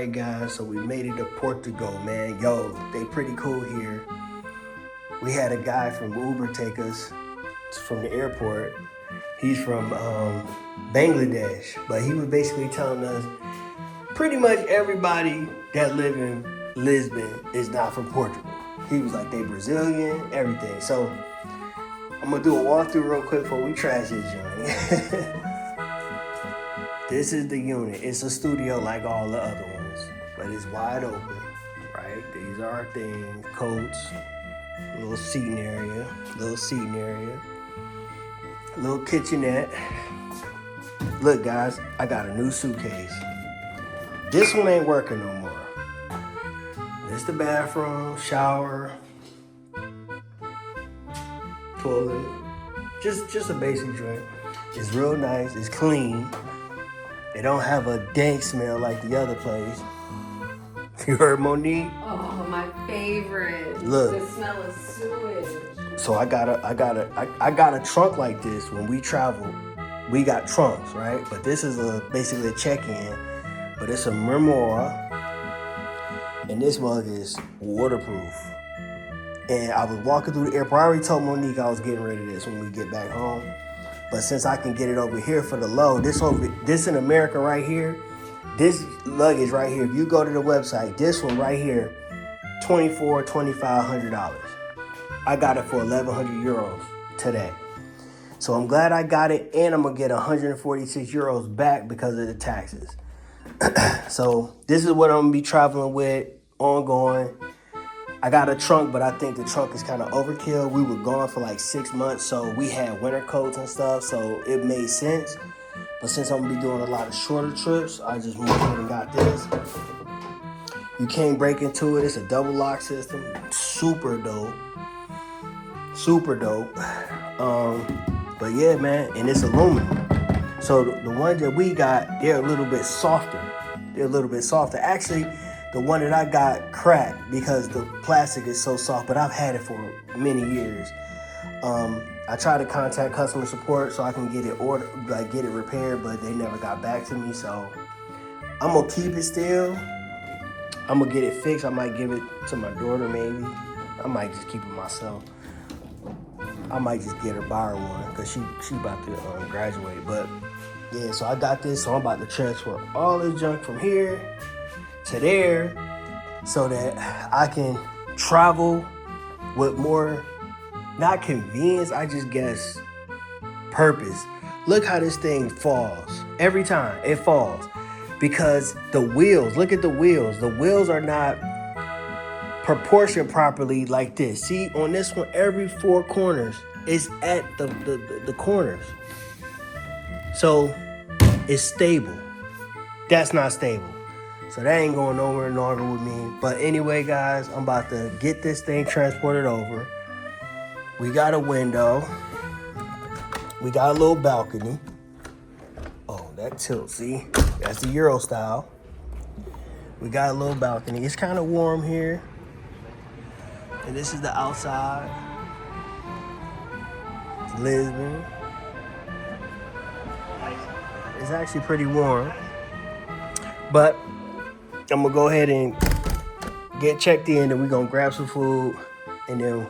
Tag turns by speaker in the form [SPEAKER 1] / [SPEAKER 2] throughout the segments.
[SPEAKER 1] right, guys, so we made it to Portugal, man. Yo, they pretty cool here. We had a guy from Uber take us from the airport. He's from Bangladesh, but he was basically telling us pretty much everybody that live in Lisbon is not from Portugal. He was like, they Brazilian, everything. So I'm gonna do a walkthrough real quick before we trash this joint. This is the unit. It's a studio like all the other ones, but it's wide open, right? These are our things, coats, little seating area, little kitchenette. Look, guys, I got a new suitcase. This one ain't working no more. This the bathroom, shower, toilet, just a basic joint. It's real nice, it's clean. It don't have a dank smell like the other place. You heard Monique?
[SPEAKER 2] Oh, my favorite.
[SPEAKER 1] Look.
[SPEAKER 2] The smell of sewage.
[SPEAKER 1] So I got a trunk like this. When we travel, we got trunks, right? But this is basically a check-in. But it's a Memoir, and this mug is waterproof. And I was walking through the airport. I already told Monique I was getting rid of this when we get back home. But since I can get it over here for the low, this in America right here, this luggage right here, if you go to the website, this one right here, $2,500. I got it for 1,100 euros today. So I'm glad I got it, and I'm gonna get 146 euros back because of the taxes. So this is what I'm gonna be traveling with ongoing. I got a trunk, but I think the trunk is kind of overkill. We were gone for like 6 months, so we had winter coats and stuff, so it made sense. But since I'm gonna be doing a lot of shorter trips, I just went ahead and got this. You can't break into it. It's a double lock system. Super dope. But yeah, man, and it's aluminum. So the ones that we got, they're a little bit softer. Actually, the one that I got cracked because the plastic is so soft, but I've had it for many years. I tried to contact customer support so I can get it repaired, but they never got back to me. So I'm gonna keep it still. I'm gonna get it fixed. I might give it to my daughter, maybe. I might just keep it myself. I might just get her buy her one because she about to graduate. But yeah, so I got this. So I'm about to transfer all this junk from here to there so that I can travel with more, not convenience, I just guess purpose. Look how this thing falls. Every time it falls because the wheels, look at the wheels. The wheels are not proportioned properly like this. See, on this one, every 4 corners is at the corners. So it's stable. That's not stable. So that ain't going nowhere longer with me. But anyway, guys, I'm about to get this thing transported over. We got a window. We got a little balcony. Oh, that tilts, see? That's the Euro style. We got a little balcony. It's kind of warm here. And this is the outside. It's Lisbon. It's actually pretty warm. But I'm gonna go ahead and get checked in, and we're gonna grab some food, and then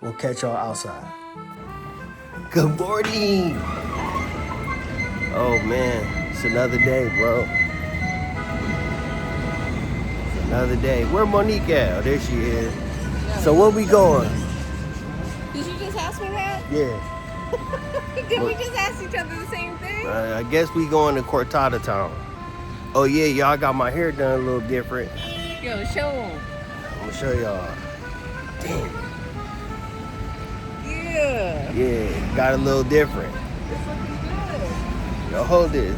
[SPEAKER 1] we'll catch y'all outside. Good morning. Oh man, it's another day, bro. It's another day. Where Monique at? Oh, there she is. So where we going?
[SPEAKER 2] Did you just ask me that?
[SPEAKER 1] Yeah.
[SPEAKER 2] Did we just ask each other the same thing?
[SPEAKER 1] I guess we going to Cortada Town. Oh yeah, y'all got my hair done a little different.
[SPEAKER 2] Yo, show them.
[SPEAKER 1] I'm gonna show y'all. Damn.
[SPEAKER 2] Yeah.
[SPEAKER 1] Yeah, got a little different.
[SPEAKER 2] It's looking good.
[SPEAKER 1] Yo, hold this.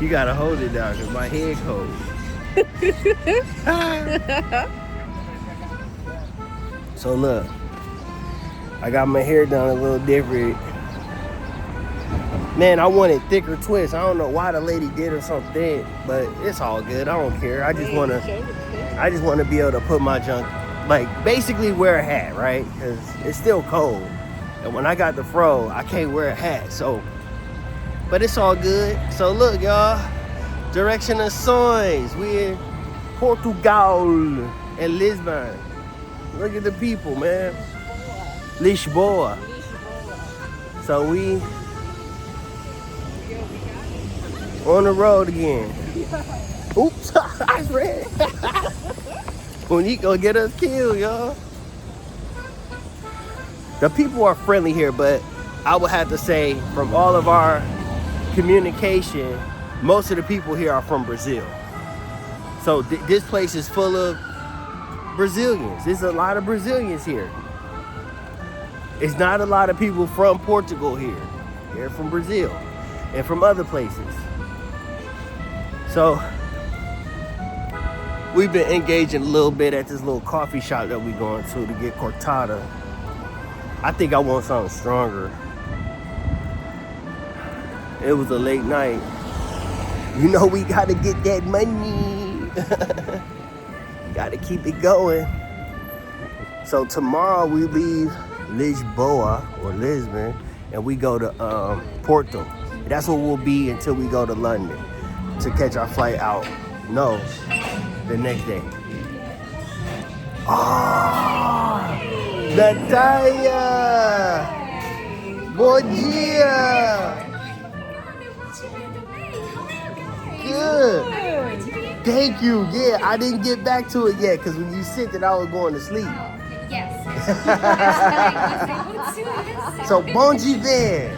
[SPEAKER 1] You gotta hold it down because my head cold. So look, I got my hair done a little different. Man, I wanted thicker twists. I don't know why the lady did or something, but it's all good. I don't care. I just wanna be able to put my junk, like basically wear a hat, right? Because it's still cold. And when I got the fro, I can't wear a hat. So, but it's all good. So look, y'all, Direccionações. We in Portugal and Lisbon. Look at the people, man. Lisboa. So we on the road again. Oops, I read. Monique gonna get us killed, y'all. The people are friendly here, but I would have to say from all of our communication, most of the people here are from Brazil. So this place is full of Brazilians. There's a lot of Brazilians here. It's not a lot of people from Portugal here. They're from Brazil and from other places. So we've been engaging a little bit at this little coffee shop that we're going to get cortada. I think I want something stronger. It was a late night. You know we gotta get that money. Gotta keep it going. So tomorrow we leave Lisboa or Lisbon and we go to Porto. That's where we'll be until we go to London to catch our flight out. No, the next day. Ah, Natalia! Bom dia! Good. Thank you. Yeah, I didn't get back to it yet because when you sent it, I was going to sleep.
[SPEAKER 3] Yes.
[SPEAKER 1] So, bom dia.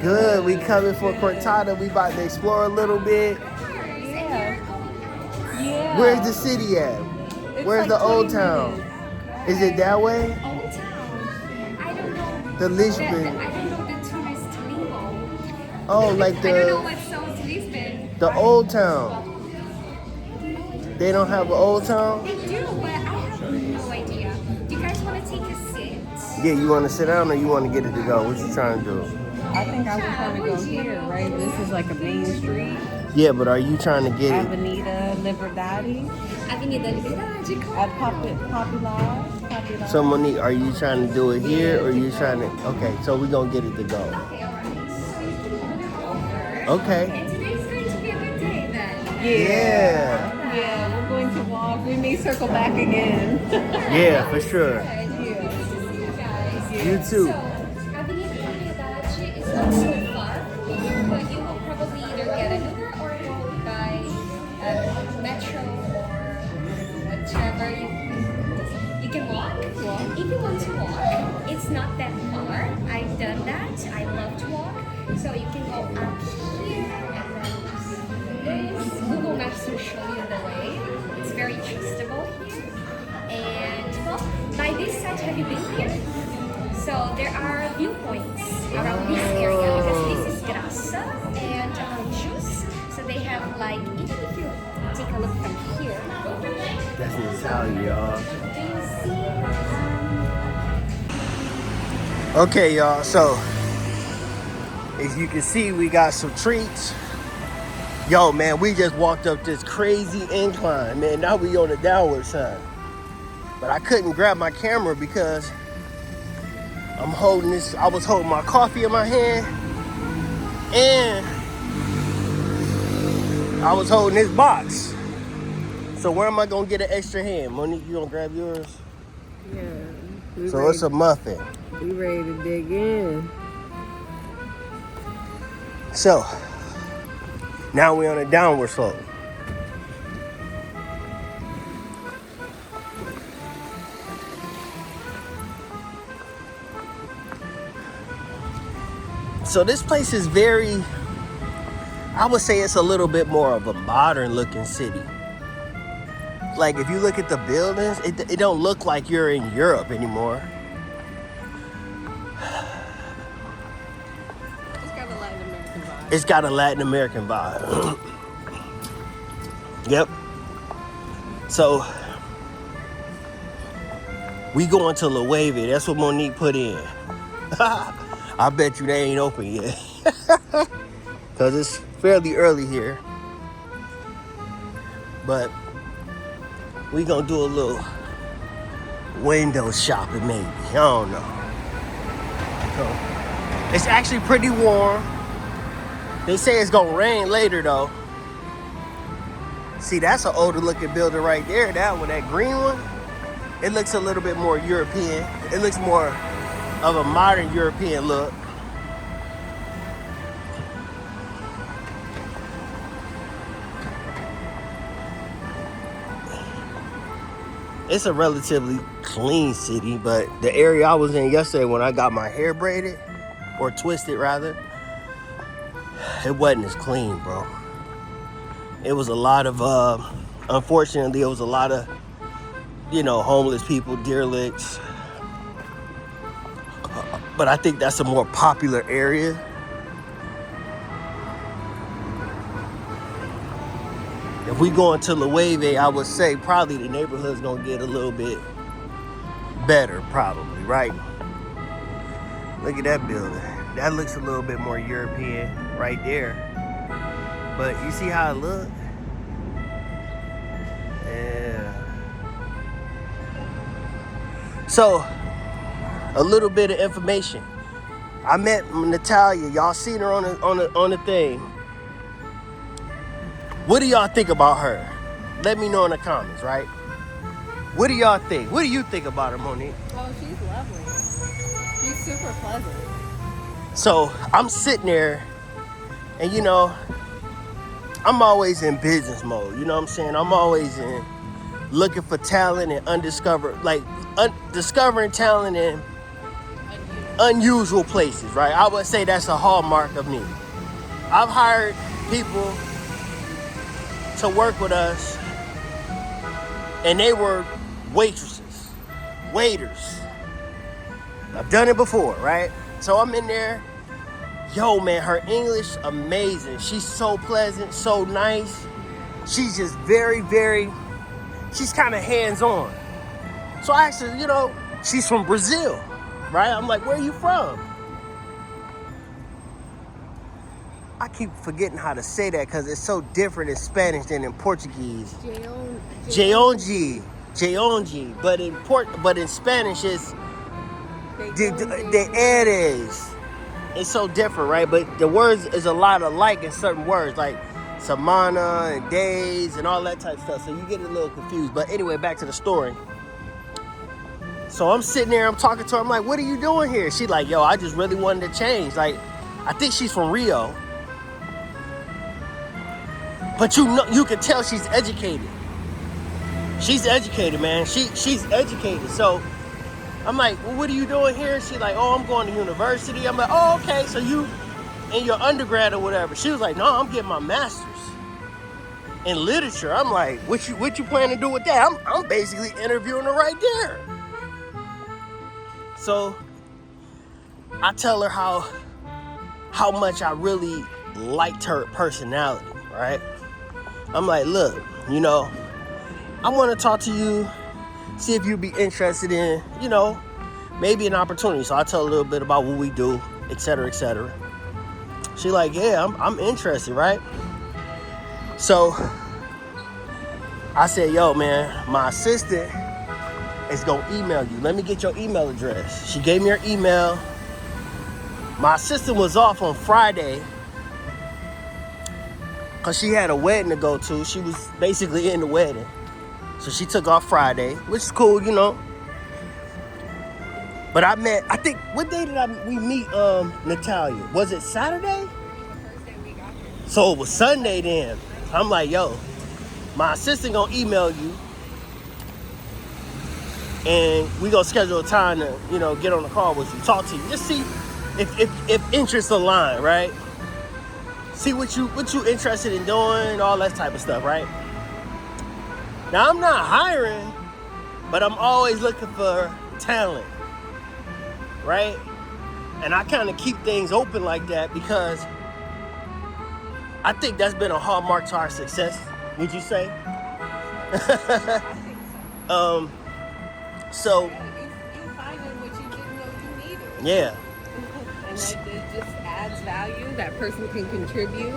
[SPEAKER 1] Good. We coming for cortada. We about to explore a little bit.
[SPEAKER 2] Yeah.
[SPEAKER 1] Where's the city at? Where's the old town? Is it that way?
[SPEAKER 3] Old town. I don't know.
[SPEAKER 1] The Lisbon.
[SPEAKER 3] I don't know the tourist lingo.
[SPEAKER 1] Oh, like
[SPEAKER 3] I don't know
[SPEAKER 1] the
[SPEAKER 3] what sounds Lisbon.
[SPEAKER 1] old town. They don't have an old town?
[SPEAKER 3] They do, but I have no idea. Do you guys want to take a sit?
[SPEAKER 1] Yeah, you want to sit down or you want to get it to go? What you trying to do?
[SPEAKER 2] I think I was trying to go here, right? This is like a main street.
[SPEAKER 1] Yeah, but are you trying to get it?
[SPEAKER 2] Avenida Liberdade.
[SPEAKER 3] Avenida Liberdade,
[SPEAKER 2] At Popular.
[SPEAKER 1] So Monique, are you trying to do it here or are you trying to? Okay, so we're going to get it to go.
[SPEAKER 3] Okay, alright.
[SPEAKER 1] Okay.
[SPEAKER 3] And today's going to be a good day then.
[SPEAKER 1] Yeah.
[SPEAKER 2] Yeah, we're going to walk. We may circle back again.
[SPEAKER 1] Yeah, for sure.
[SPEAKER 3] Good. Nice to see you guys.
[SPEAKER 1] You too.
[SPEAKER 3] So, Avenida Liberdade is not so far from here, but you will probably either get an Uber or by metro or whatever. You can walk. If you want to walk, it's not that far. I've done that. I love to walk. So you can go up here and then this. Google Maps will show you the way. It's very trustable here. And well, by this side, have you been here? So there are viewpoints around this area because this is Graça and Juice. So they have like, even if you take a look from here.
[SPEAKER 1] That's Natalia, y'all.
[SPEAKER 3] Do you see?
[SPEAKER 1] Okay, y'all. So, as you can see, we got some treats. Yo, man, we just walked up this crazy incline, man. Now we on the downward side. But I couldn't grab my camera because I'm holding this. I was holding my coffee in my hand, and I was holding this box. So where am I gonna get an extra hand? Monique, you gonna grab yours?
[SPEAKER 2] Yeah.
[SPEAKER 1] So it's a muffin.
[SPEAKER 2] We ready to dig in.
[SPEAKER 1] So now we're on a downward slope. So this place is very, I would say it's a little bit more of a modern looking city. Like if you look at the buildings, it don't look like you're in Europe anymore.
[SPEAKER 2] It's got a Latin American vibe.
[SPEAKER 1] It's got a Latin American vibe. Yep. So we going to Loewe. That's what Monique put in. I bet you they ain't open yet. Because it's fairly early here. But we gonna do a little window shopping maybe. I don't know. So it's actually pretty warm. They say it's gonna rain later though. See, that's an older looking building right there. That one, that green one, it looks a little bit more European. It looks more of a modern European look. It's a relatively clean city, but the area I was in yesterday when I got my hair braided, or twisted rather, it wasn't as clean, bro. It was a lot of, unfortunately, it was a lot of, homeless people, derelicts. But I think that's a more popular area. If we go into Loewe, I would say probably the neighborhood's gonna get a little bit better, probably, right? Look at that building. That looks a little bit more European right there. But you see how it looks? Yeah. So, a little bit of information. I met Natalia. Y'all seen her on the thing. What do y'all think about her? Let me know in the comments, right? What do y'all think? What do you think about her, Monique?
[SPEAKER 2] Oh, she's lovely. She's super pleasant.
[SPEAKER 1] So I'm sitting there, and I'm always in business mode. You know what I'm saying? I'm always in looking for talent and discovering talent in unusual places, right? I would say that's a hallmark of me. I've hired people to work with us, and they were waitresses, waiters. I've done it before, right? So I'm in there. Yo, man, her English, amazing. She's so pleasant, so nice. She's just very, very, she's kind of hands-on. So I asked her, she's from Brazil, right? I'm like, where are you from? I keep forgetting how to say that because it's so different in Spanish than in Portuguese. Jeonji. But in Spanish it's de eres. It's so different, right? But the words is a lot alike in certain words, like semana and days and all that type of stuff. So you get a little confused. But anyway, back to the story. So I'm sitting there, I'm talking to her. I'm like, what are you doing here? She's like, yo, I just really wanted to change. Like, I think she's from Rio. But you can tell she's educated. She's educated, man. She's educated. So I'm like, well, what are you doing here? She's like, oh, I'm going to university. I'm like, oh, okay. So you in your undergrad or whatever. She was like, no, I'm getting my master's in literature. I'm like, what you plan to do with that? I'm basically interviewing her right there. So I tell her how much I really liked her personality, right? I'm like, look, I want to talk to you, see if you'd be interested in, maybe an opportunity. So I tell her a little bit about what we do, et cetera, et cetera. She like, yeah, I'm interested, right? So I said, yo, man, my assistant is going to email you. Let me get your email address. She gave me her email. My assistant was off on Friday because she had a wedding to go to. She was basically in the wedding. So she took off Friday, which is cool, But I think, what day did we meet Natalia? Was it Saturday? So it was Sunday then. I'm like, yo, my assistant gonna email you. And we gonna schedule a time to, get on the call with you, talk to you. Just see if interests align, right? See what you interested in doing, all that type of stuff, right? Now I'm not hiring, but I'm always looking for talent, right? And I kind of keep things open like that because I think that's been a hallmark to our success. Would you say? So
[SPEAKER 2] you finding what you didn't know you needed.
[SPEAKER 1] Yeah.
[SPEAKER 2] And that it just adds value. That person can contribute.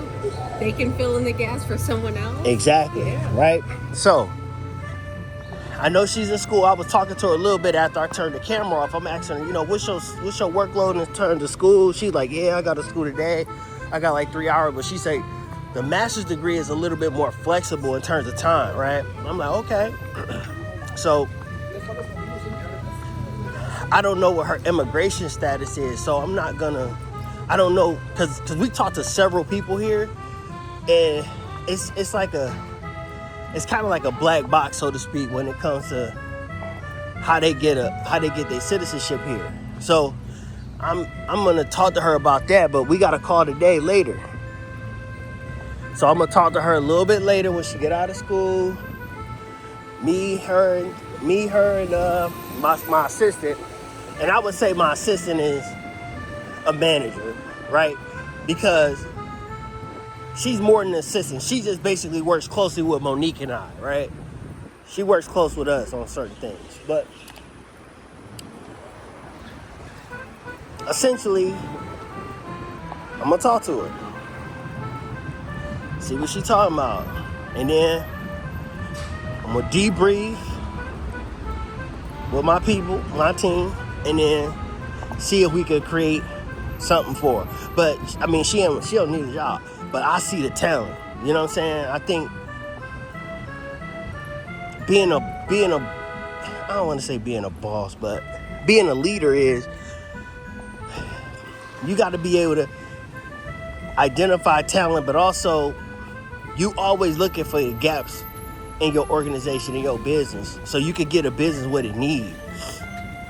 [SPEAKER 2] They can fill in the gaps for someone else.
[SPEAKER 1] Exactly.
[SPEAKER 2] Yeah.
[SPEAKER 1] Right? So I know she's in school. I was talking to her a little bit after I turned the camera off. I'm asking her, what's your workload in terms of school? She's like, yeah, I got to school today. I got like 3 hours, but she say the master's degree is a little bit more flexible in terms of time, right? I'm like, okay. So I don't know what her immigration status is, so I'm not gonna, I don't know, cause we talked to several people here, and it's kind of like a black box, so to speak, when it comes to how they get their citizenship here. So I'm gonna talk to her about that, but we got a call today later. So I'm gonna talk to her a little bit later when she get out of school. Me, her, and my assistant. And I would say my assistant is a manager, right? Because she's more than an assistant. She just basically works closely with Monique and I, right? She works close with us on certain things. But essentially, I'm gonna talk to her. See what she talking about. And then I'm gonna debrief with my people, my team, and then see if we could create something for her. But I mean, she don't need a job, but I see the talent. You know what I'm saying? I think being a I don't want to say being a boss, but being a leader is you got to be able to identify talent, but also you always looking for the gaps in your organization, in your business, so you could get a business what it needs.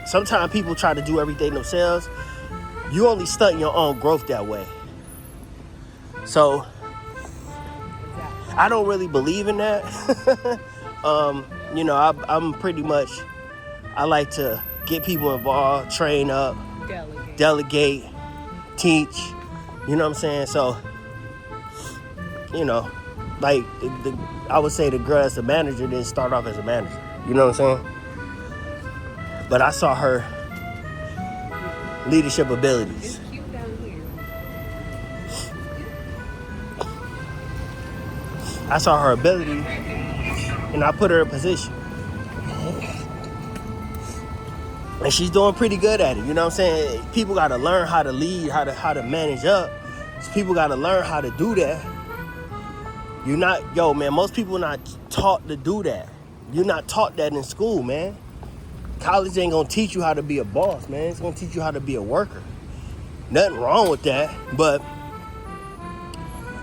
[SPEAKER 1] Sometimes people try to do everything themselves. You only stunt your own growth that way. So I don't really believe in that. You know, I'm pretty much, I like to get people involved, train up, delegate, teach. You know what I'm saying? So, you know, like I would say the girl as a manager didn't start off as a manager. You know what I'm saying? But I saw her leadership abilities.
[SPEAKER 2] It's cute down here.
[SPEAKER 1] I saw her ability, and I put her in position. And she's doing pretty good at it. You know what I'm saying? People got to learn how to lead, how to manage up. So people got to learn how to do that. You're not, most people not taught to do that. You're not taught that in school, man. College ain't gonna teach you how to be a boss, man. It's gonna teach you how to be a worker. Nothing wrong with that, but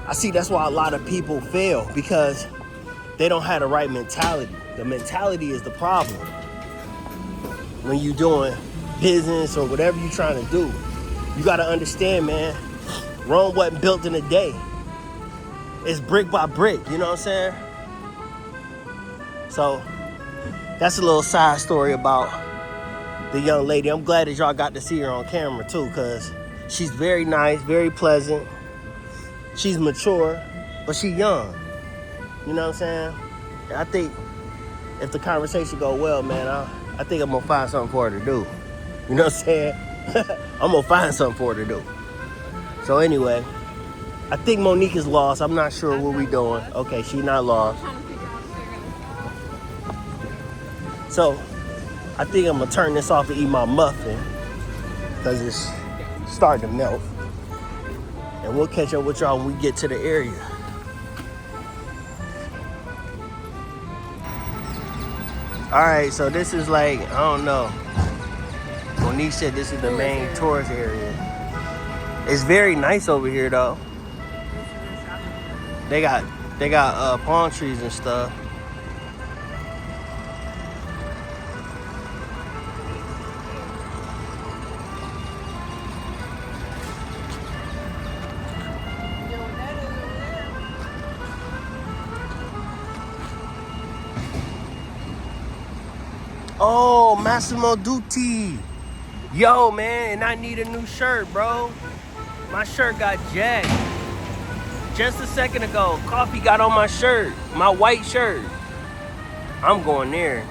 [SPEAKER 1] I see that's why a lot of people fail, because they don't have the right mentality. The mentality is the problem. When you're doing business or whatever you're trying to do, you gotta understand, man, Rome wasn't built in a day. It's brick by brick, you know what I'm saying? So that's a little side story about the young lady. I'm glad that y'all got to see her on camera too, because she's very nice, very pleasant. She's mature, but she's young. You know what I'm saying? And I think if the conversation go well, man, I think I'm gonna find something for her to do. You know what I'm saying? I'm gonna find something for her to do. So anyway, I think Monique is lost. I'm not sure what we doing. Okay, she's not lost. So I think I'm gonna turn this off and eat my muffin, because it's starting to melt. And we'll catch up with y'all when we get to the area. All right, so this is like, I don't know. Monique said this is the main tourist area. It's very nice over here though. They got palm trees and stuff. Oh, Massimo Dutti. Yo, man, and I need a new shirt, bro. My shirt got jacked. Just a second ago, coffee got on my shirt, my white shirt. I'm going there.